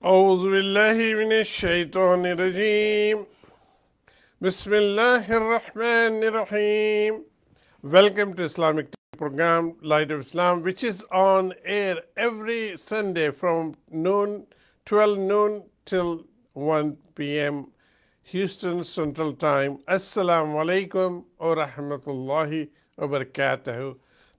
أعوذ بالله من الشيطان الرجيم. بسم الله الرحمن الرحيم. Welcome to Islamic program Light of Islam, which is on air every Sunday from 12 noon till 1 p.m. Houston Central Time. Assalamu alaikum wa rahmatullahi wa barakatuh.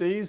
23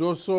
200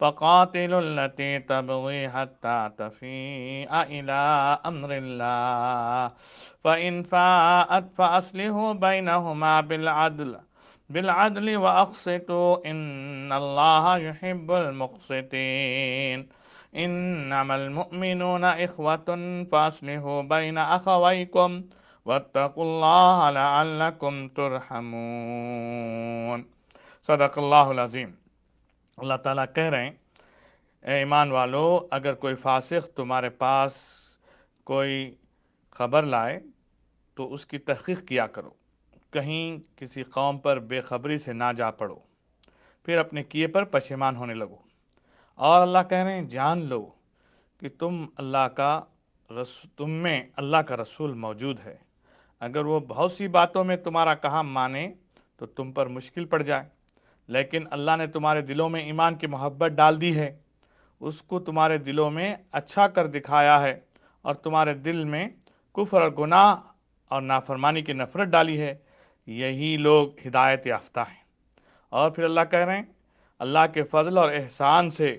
فقاتلوا التي تبغي حتى تفيء إلى أمر الله فإن فاءت فأصلحوا بينهما بالعدل وأقسطوا إن الله يحب المقسطين إنما المؤمنون إخوة فأصلحوا بين أخويكم واتقوا الله لعلكم ترحمون صدق اللہ العظیم۔ اللہ تعالیٰ کہہ رہے ہیں اے ایمان والو، اگر کوئی فاسق تمہارے پاس کوئی خبر لائے تو اس کی تحقیق کیا کرو، کہیں کسی قوم پر بے خبری سے نہ جا پڑو، پھر اپنے کیے پر پشیمان ہونے لگو۔ اور اللہ کہہ رہے ہیں جان لو کہ تم میں اللہ کا رسول موجود ہے، اگر وہ بہت سی باتوں میں تمہارا کہا مانے تو تم پر مشکل پڑ جائے، لیکن اللہ نے تمہارے دلوں میں ایمان کی محبت ڈال دی ہے، اس کو تمہارے دلوں میں اچھا کر دکھایا ہے، اور تمہارے دل میں کفر اور گناہ اور نافرمانی کی نفرت ڈالی ہے، یہی لوگ ہدایت یافتہ ہیں۔ اور پھر اللہ کہہ رہے ہیں اللہ کے فضل اور احسان سے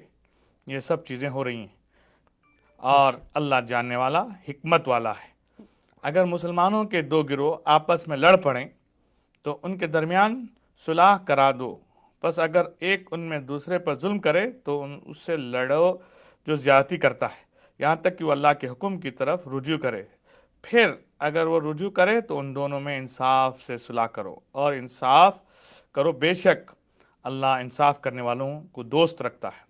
یہ سب چیزیں ہو رہی ہیں، اور اللہ جاننے والا حکمت والا ہے۔ اگر مسلمانوں کے دو گروہ آپس میں لڑ پڑیں تو ان کے درمیان صلح کرا دو، بس اگر ایک ان میں دوسرے پر ظلم کرے تو اس سے لڑو جو زیادتی کرتا ہے، یہاں تک کہ وہ اللہ کے حکم کی طرف رجوع کرے، پھر اگر وہ رجوع کرے تو ان دونوں میں انصاف سے صلح کرو اور انصاف کرو، بے شک اللہ انصاف کرنے والوں کو دوست رکھتا ہے۔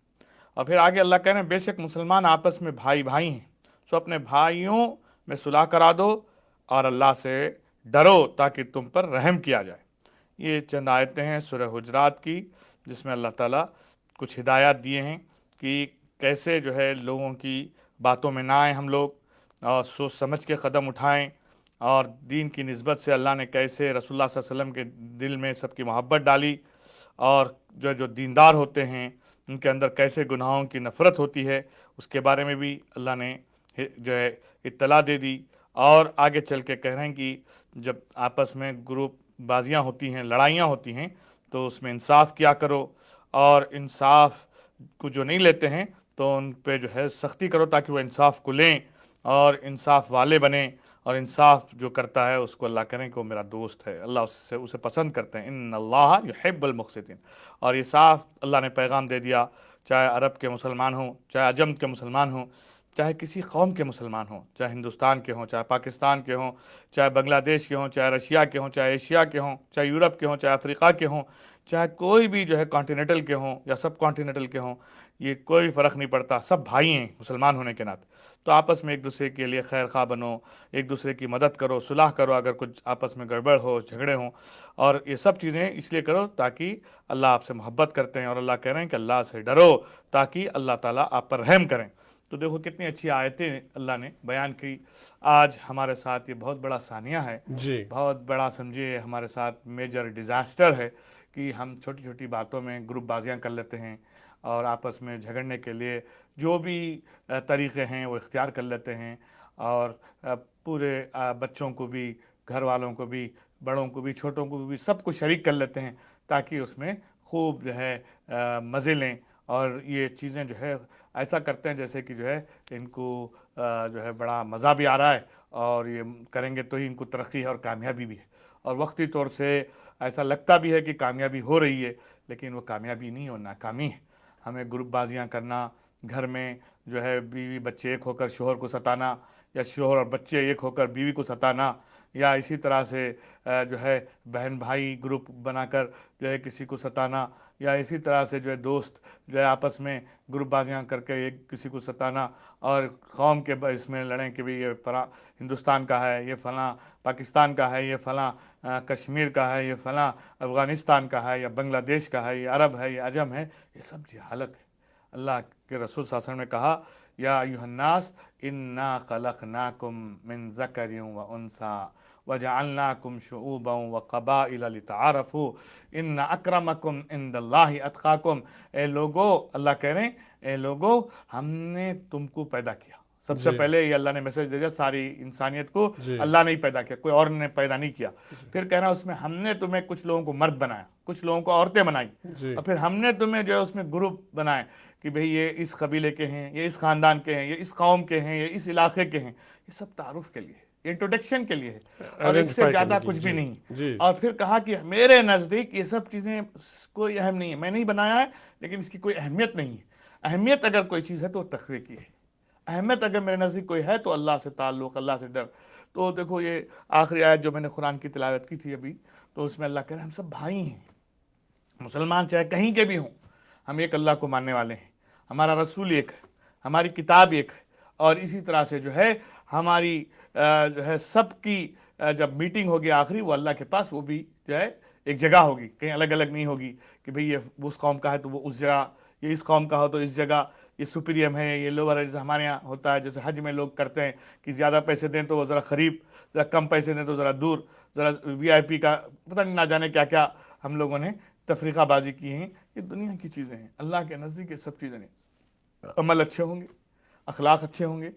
اور پھر آگے اللہ کہہ رہے ہیں بے شک مسلمان آپس میں بھائی بھائی ہیں، سو اپنے بھائیوں میں صلح کرا دو اور اللہ سے ڈرو تاکہ تم پر رحم کیا جائے۔ یہ چند آیتیں ہیں سورہ حجرات کی، جس میں اللہ تعالیٰ کچھ ہدایات دیے ہیں کہ کیسے جو ہے لوگوں کی باتوں میں نہ آئیں ہم لوگ، اور سوچ سمجھ کے قدم اٹھائیں، اور دین کی نسبت سے اللہ نے کیسے رسول اللہ صلی اللہ علیہ وسلم کے دل میں سب کی محبت ڈالی، اور جو دیندار ہوتے ہیں ان کے اندر کیسے گناہوں کی نفرت ہوتی ہے، اس کے بارے میں بھی اللہ نے جو ہے اطلاع دے دی۔ اور آگے چل کے کہہ رہے ہیں کہ جب آپس میں گروپ بازیاں ہوتی ہیں، لڑائیاں ہوتی ہیں، تو اس میں انصاف کیا کرو، اور انصاف کو جو نہیں لیتے ہیں تو ان پہ جو ہے سختی کرو تاکہ وہ انصاف کو لیں اور انصاف والے بنیں، اور انصاف جو کرتا ہے اس کو اللہ کریں کہ وہ میرا دوست ہے، اللہ اسے پسند کرتے ہیں، ان اللہ یحب المقسطین۔ اور یہ صاف اللہ نے پیغام دے دیا، چاہے عرب کے مسلمان ہوں، چاہے عجم کے مسلمان ہوں، چاہے کسی قوم کے مسلمان ہوں، چاہے ہندوستان کے ہوں، چاہے پاکستان کے ہوں، چاہے بنگلہ دیش کے ہوں، چاہے رشیا کے ہوں، چاہے ایشیا کے ہوں، چاہے یورپ کے ہوں، چاہے افریقہ کے ہوں، چاہے کوئی بھی جو ہے کانٹیننٹل کے ہوں یا سب کانٹیننٹل کے ہوں، یہ کوئی فرق نہیں پڑتا، سب بھائی ہیں مسلمان ہونے کے ناطے۔ تو آپس میں ایک دوسرے کے لیے خیر خواہ بنو، ایک دوسرے کی مدد کرو، صلح کرو اگر کچھ آپس میں گڑبڑ ہو، جھگڑے ہوں، اور یہ سب چیزیں اس لیے کرو تاکہ اللہ آپ سے محبت کرتے ہیں، اور اللہ کہہ رہے ہیں کہ اللہ سے ڈرو تاکہ اللہ تعالیٰ آپ پر رحم کریں۔ تو دیکھو کتنی اچھی آیتیں اللہ نے بیان کی۔ آج ہمارے ساتھ یہ بہت بڑا ثانیہ ہے، جی بہت بڑا سمجھے ہمارے ساتھ میجر ڈیزاسٹر ہے کہ ہم چھوٹی چھوٹی باتوں میں گروپ بازیاں کر لیتے ہیں، اور آپس میں جھگڑنے کے لیے جو بھی طریقے ہیں وہ اختیار کر لیتے ہیں، اور پورے بچوں کو بھی، گھر والوں کو بھی، بڑوں کو بھی، چھوٹوں کو بھی، سب کو شریک کر لیتے ہیں تاکہ اس میں خوب جو ہے مزے لیں، اور یہ چیزیں جو ہے ایسا کرتے ہیں جیسے کہ جو ہے ان کو جو ہے بڑا مزہ بھی آ رہا ہے، اور یہ کریں گے تو ہی ان کو ترقی ہے اور کامیابی بھی ہے، اور وقتی طور سے ایسا لگتا بھی ہے کہ کامیابی ہو رہی ہے، لیکن وہ کامیابی نہیں ہو، ناکامی ہے۔ ہمیں گروپ بازیاں کرنا، گھر میں جو ہے بیوی بچے ایک ہو کر شوہر کو ستانا، یا شوہر اور بچے ایک ہو کر بیوی کو ستانا، یا اسی طرح سے جو ہے بہن بھائی گروپ بنا کر جو ہے کسی کو ستانا، یا اسی طرح سے جو ہے دوست جو ہے آپس میں گروپ بازیاں کر کے ایک کسی کو ستانا، اور قوم کے اس میں لڑیں کہ بھی یہ فلاں ہندوستان کا ہے، یہ فلاں پاکستان کا ہے، یہ فلاں کشمیر کا ہے، یہ فلاں افغانستان کا ہے، یا بنگلہ دیش کا ہے، یہ عرب ہے، یہ عجم ہے، یہ سب جہالت ہے۔ اللہ کے رسول صلی اللہ علیہ وسلم نے کہا یا ایھا الناس انا خلقناکم من ذکر و انثی وجعلناکم شعوبا وقبائل لتعارفوا ان اکرمکم عند اللہ اتقاکم۔ اے لوگو، اللہ کہہ رہے ہیں اے لوگو، ہم نے تم کو پیدا کیا۔ سب سے پہلے یہ اللہ نے میسج دے دیا ساری انسانیت کو، اللہ نے ہی پیدا کیا، کوئی اور نے پیدا نہیں کیا۔ پھر کہنا اس میں ہم نے تمہیں کچھ لوگوں کو مرد بنایا، کچھ لوگوں کو عورتیں بنائی، اور پھر ہم نے تمہیں جو ہے اس میں گروپ بنائے کہ بھئی یہ اس قبیلے کے ہیں، یہ اس خاندان کے ہیں، یہ اس قوم کے ہیں، یہ اس علاقے کے ہیں، یہ سب تعارف کے لیے ہے، انٹروڈکشن کے لیے ہے، اور اس سے آئیڈینٹیفائی زیادہ کرنے کی. کچھ بھی جی نہیں. جی اور پھر کہا کہ میرے نزدیک یہ سب چیزیں کوئی اہم نہیں ہے، میں نہیں بنایا ہے لیکن اس کی کوئی اہمیت نہیں ہے. اہمیت اگر کوئی چیز ہے تو وہ تقوی کی ہے. اہمیت اگر میرے نزدیک کوئی ہے تو اللہ سے تعلق، اللہ سے ڈر. تو دیکھو یہ آخری آیت جو میں نے قرآن کی تلاوت کی تھی ابھی، تو اس میں اللہ کہہ رہے ہیں ہم سب بھائی ہیں. مسلمان چاہے کہیں کے بھی ہوں، ہم ایک اللہ کو ماننے والے ہیں. ہمارا رسول ایک ہے، ہماری کتاب ایک ہے، اور اسی طرح سے جو ہے ہماری جو ہے سب کی جب میٹنگ ہوگی آخری، وہ اللہ کے پاس وہ بھی جو ہے ایک جگہ ہوگی، کہیں الگ الگ نہیں ہوگی کہ بھئی یہ اس قوم کا ہے تو وہ اس جگہ، یہ اس قوم کا ہو تو اس جگہ، یہ سپریم ہے، یہ لوور ہے. جیسے ہمارے یہاں ہوتا ہے، جیسے حج میں لوگ کرتے ہیں کہ زیادہ پیسے دیں تو وہ ذرا قریب، ذرا کم پیسے دیں تو ذرا دور، ذرا وی آئی پی کا پتہ نہیں نہ جانے کیا کیا ہم لوگوں نے تفریقہ بازی کی ہیں. یہ دنیا کی چیزیں ہیں، اللہ کے نزدیک یہ سب چیزیں نہیں. عمل اچھے ہوں گے، اخلاق اچھے ہوں گے،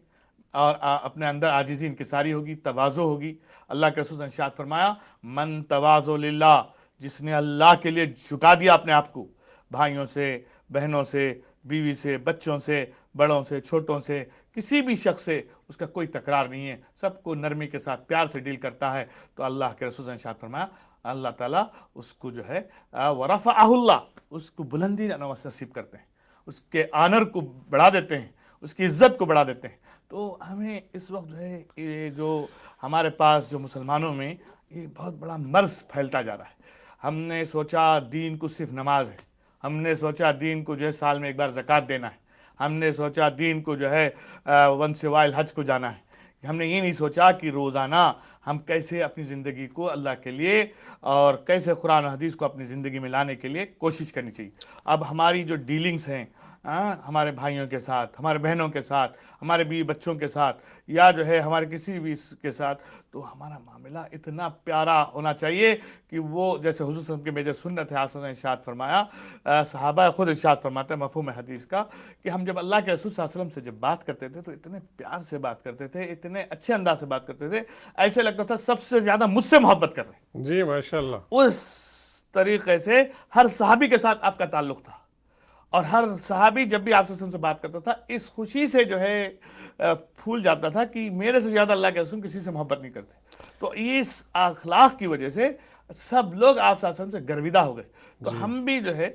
اور اپنے اندر عاجزی انکساری ہوگی، تواضع ہوگی. اللہ کے رسول نے ارشاد فرمایا من تواضع للہ، جس نے اللہ کے لیے جھکا دیا اپنے آپ کو، بھائیوں سے، بہنوں سے، بیوی سے، بچوں سے، بڑوں سے، چھوٹوں سے، کسی بھی شخص سے اس کا کوئی تکرار نہیں ہے، سب کو نرمی کے ساتھ پیار سے ڈیل کرتا ہے، تو اللہ کے رسول نے ارشاد فرمایا اللہ تعالیٰ اس کو جو ہے ورفعہ اللہ، اس کو بلندی نصیب کرتے ہیں، اس کے آنر کو بڑھا دیتے ہیں، اس کی عزت کو بڑھا دیتے ہیں. تو ہمیں اس وقت جو ہے یہ جو ہمارے پاس جو مسلمانوں میں یہ بہت بڑا مرض پھیلتا جا رہا ہے. ہم نے سوچا دین کو صرف نماز ہے، ہم نے سوچا دین کو جو ہے سال میں ایک بار زکوٰۃ دینا ہے، ہم نے سوچا دین کو جو ہے ونس وائل حج کو جانا ہے. ہم نے یہ نہیں سوچا کہ روزانہ ہم کیسے اپنی زندگی کو اللہ کے لیے اور کیسے قرآن و حدیث کو اپنی زندگی میں لانے کے لیے کوشش کرنی چاہیے. اب ہماری جو ڈیلنگز ہیں ہمارے بھائیوں کے ساتھ، ہمارے بہنوں کے ساتھ، ہمارے بیوی بچوں کے ساتھ، یا جو ہے ہمارے کسی بھی کے ساتھ، تو ہمارا معاملہ اتنا پیارا ہونا چاہیے کہ وہ جیسے حضور صلی اللہ علیہ وسلم کی میجر سنت ہے، آپ نے ارشاد فرمایا، صحابہ خود ارشاد فرماتے ہیں مفہوم حدیث کا، کہ ہم جب اللہ کے رسول صلی اللہ علیہ وسلم سے جب بات کرتے تھے تو اتنے پیار سے بات کرتے تھے، اتنے اچھے انداز سے بات کرتے تھے، ایسے لگتا تھا سب سے زیادہ مجھ سے محبت کر رہے ہیں. جی ماشاءاللہ. اس طریقے سے ہر صحابی کے ساتھ آپ کا تعلق تھا، اور ہر صحابی جب بھی آپ سے بات کرتا تھا اس خوشی سے جو ہے پھول جاتا تھا کہ میرے سے زیادہ اللہ کے رسول کسی سے محبت نہیں کرتے. تو اس اخلاق کی وجہ سے سب لوگ آپ صلی اللہ علیہ وسلم سے گرویدہ ہو گئے. تو ہم بھی جو ہے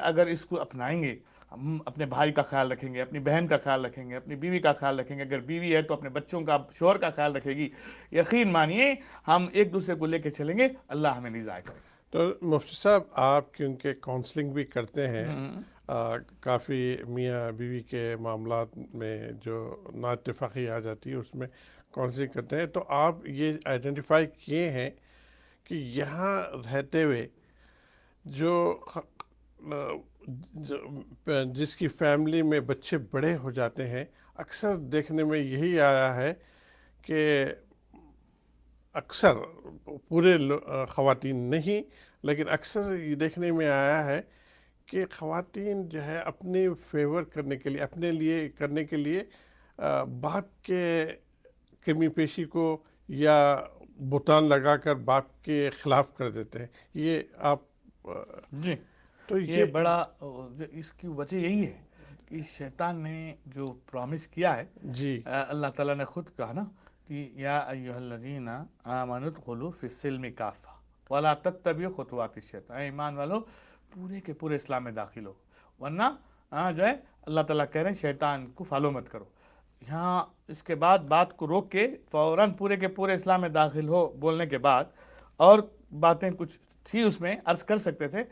اگر اس کو اپنائیں گے، ہم اپنے بھائی کا خیال رکھیں گے، اپنی بہن کا خیال رکھیں گے، اپنی بیوی کا خیال رکھیں گے، اگر بیوی ہے تو اپنے بچوں کا، شوہر کا خیال رکھے گی، یقین مانیے ہم ایک دوسرے کو لے کے چلیں گے، اللہ ہمیں نہیں ضائع کرے گا. تو مفتی صاحب آپ کیونکہ کاؤنسلنگ بھی کرتے ہیں، کافی میاں بیوی کے معاملات میں جو نا اتفاقی آ جاتی ہے اس میں کاؤنسلنگ کرتے ہیں، تو آپ یہ آئیڈینٹیفائی کیے ہیں کہ یہاں رہتے ہوئے جس کی فیملی میں بچے بڑے ہو جاتے ہیں، اکثر دیکھنے میں یہی آیا ہے کہ اکثر پورے خواتین نہیں لیکن اکثر یہ دیکھنے میں آیا ہے کہ خواتین جو ہے اپنے فیور کرنے کے لیے، اپنے لیے کرنے کے لیے باپ کے کمی پیشی کو یا بہتان لگا کر باپ کے خلاف کر دیتے ہیں. یہ آپ جی تو یہ بڑا اس کی وجہ یہی ہے کہ شیطان نے جو پرومس کیا ہے، جی اللہ تعالیٰ نے خود کہا نا کہ یا ایھا الذین آمنوا ادخلوا فی السلم کافہ ولا تتبعوا خطوات الشیطان، اے ایمان والو پورے کے پورے اسلام میں داخل ہو، ورنہ جو ہے اللہ تعالیٰ کہہ رہے ہیں شیطان کو فالو مت کرو. یہاں اس کے بعد بات کو روک کے فوراً پورے کے پورے اسلام میں داخل ہو بولنے کے بعد، اور باتیں کچھ تھی اس میں عرض کر سکتے تھے،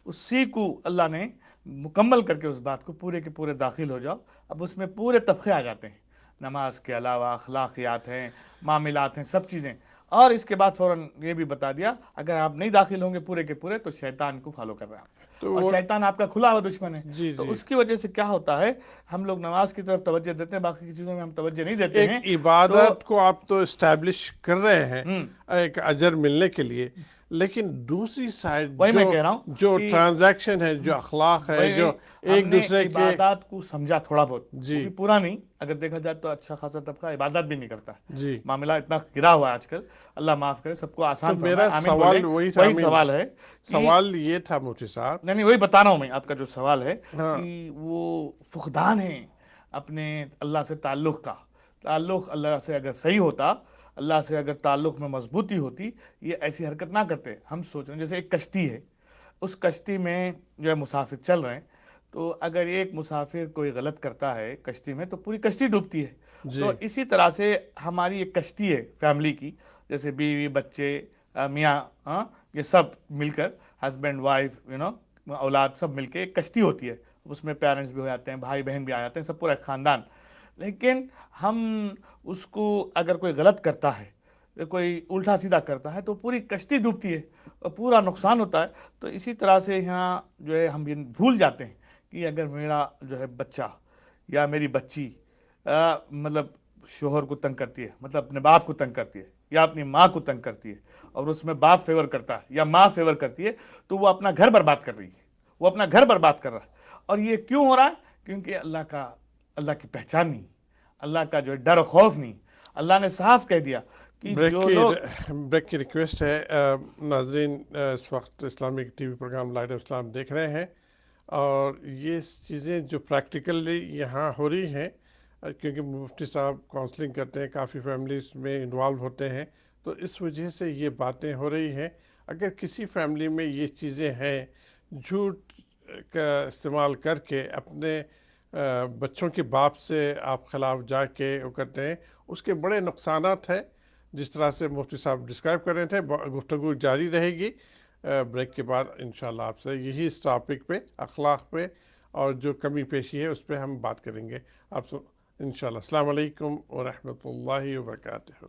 اسی کو اللہ نے مکمل کر کے اس بات کو پورے کے پورے داخل ہو جاؤ. اب اس میں پورے طبقے آ جاتے ہیں، نماز کے علاوہ اخلاقیات ہیں، معاملات ہیں، سب چیزیں. اور اس کے بعد فوراً یہ بھی بتا دیا اگر آپ نہیں داخل ہوں گے پورے کے پورے تو شیطان کو فالو کر رہے ہیں آپ، اور شیطان آپ کا کھلا ہوا دشمن ہے. تو اس کی وجہ سے کیا ہوتا ہے، ہم لوگ نماز کی طرف توجہ دیتے ہیں، باقی کی چیزوں میں ہم توجہ نہیں دیتے ہیں. ایک عبادت کو آپ تو اسٹیبلش کر رہے ہیں ایک اجر ملنے کے لیے، لیکن دوسری سائڈ وہی میں کہہ رہا ہوں جو کہ ٹرانزیکشن ہے، جو اخلاق ہے، وہی جو ہم ایک نے دوسرے کے عبادات کو سمجھا تھوڑا بہت، جی وہ بھی پورا نہیں، اگر دیکھا جائے تو اچھا خاصا طبقہ عبادت بھی نہیں کرتا ہے، جی، معاملہ اتنا گرا ہوا ہے آج کل، اللہ معاف کرے، سب کو تو آسان میرا فرمائے، آمین سوال بولیں۔ وہی تھا، وہی آمین۔ سوال ہے کہ سوال یہ تھا مفتی صاحب، نہیں وہی بتا رہا ہوں میں، آپ کا جو سوال ہے ہاں کہ وہ فقدان ہے اپنے اللہ سے تعلق کا، تعلق اللہ سے اگر صحیح ہوتا، اللہ سے اگر تعلق میں مضبوطی ہوتی، یہ ایسی حرکت نہ کرتے۔ ہم سوچ رہے ہیں جیسے ایک کشتی ہے، اس کشتی میں جو ہے مسافر چل رہے ہیں، تو اگر ایک مسافر کوئی غلط کرتا ہے کشتی میں تو پوری کشتی ڈوبتی ہے۔ جی تو اسی طرح سے ہماری ایک کشتی ہے فیملی کی، جیسے بیوی، بچے، میاں، یہ سب مل کر، ہسبینڈ، وائف، اولاد، سب مل کے ایک کشتی ہوتی ہے، اس میں پیرنٹس بھی ہو جاتے ہیں، بھائی بہن بھی آ جاتے ہیں، سب پورا ایک خاندان۔ لیکن ہم اس کو اگر کوئی غلط کرتا ہے، کوئی الٹا سیدھا کرتا ہے تو پوری کشتی ڈوبتی ہے اور پورا نقصان ہوتا ہے۔ تو اسی طرح سے یہاں جو ہے ہم یہ بھول جاتے ہیں کہ اگر میرا جو ہے بچہ یا میری بچی مطلب شوہر کو تنگ کرتی ہے، مطلب اپنے باپ کو تنگ کرتی ہے یا اپنی ماں کو تنگ کرتی ہے، اور اس میں باپ فیور کرتا ہے یا ماں فیور کرتی ہے، تو وہ اپنا گھر برباد کر رہی ہے، وہ اپنا گھر برباد کر رہا ہے۔ اور یہ کیوں ہو رہا ہے؟ کیونکہ اللہ کی پہچان نہیں، اللہ کا جو ڈر و خوف نہیں۔ اللہ نے صاف کہہ دیا کہ جو لوگ بریک کی ریکویسٹ ہے، ناظرین اس وقت Islamic T V programme light of Islam دیکھ رہے ہیں، اور یہ چیزیں جو پریکٹیکلی یہاں ہو رہی ہیں، کیونکہ مفتی صاحب کاؤنسلنگ کرتے ہیں، کافی فیملیز میں انوالو ہوتے ہیں، تو اس وجہ سے یہ باتیں ہو رہی ہیں۔ اگر کسی فیملی میں یہ چیزیں ہیں، جھوٹ کا استعمال کر کے اپنے بچوں کے باپ سے آپ خلاف جا کے وہ کرتے ہیں، اس کے بڑے نقصانات ہیں، جس طرح سے مفتی صاحب ڈسکرائب کر رہے تھے۔ گفتگو جاری رہے گی بریک کے بعد انشاءاللہ آپ سے یہی اس ٹاپک پہ، اخلاق پہ، اور جو کمی پیشی ہے اس پہ ہم بات کریں گے آپ انشاءاللہ۔ السلام علیکم ورحمۃ اللہ وبرکاتہ۔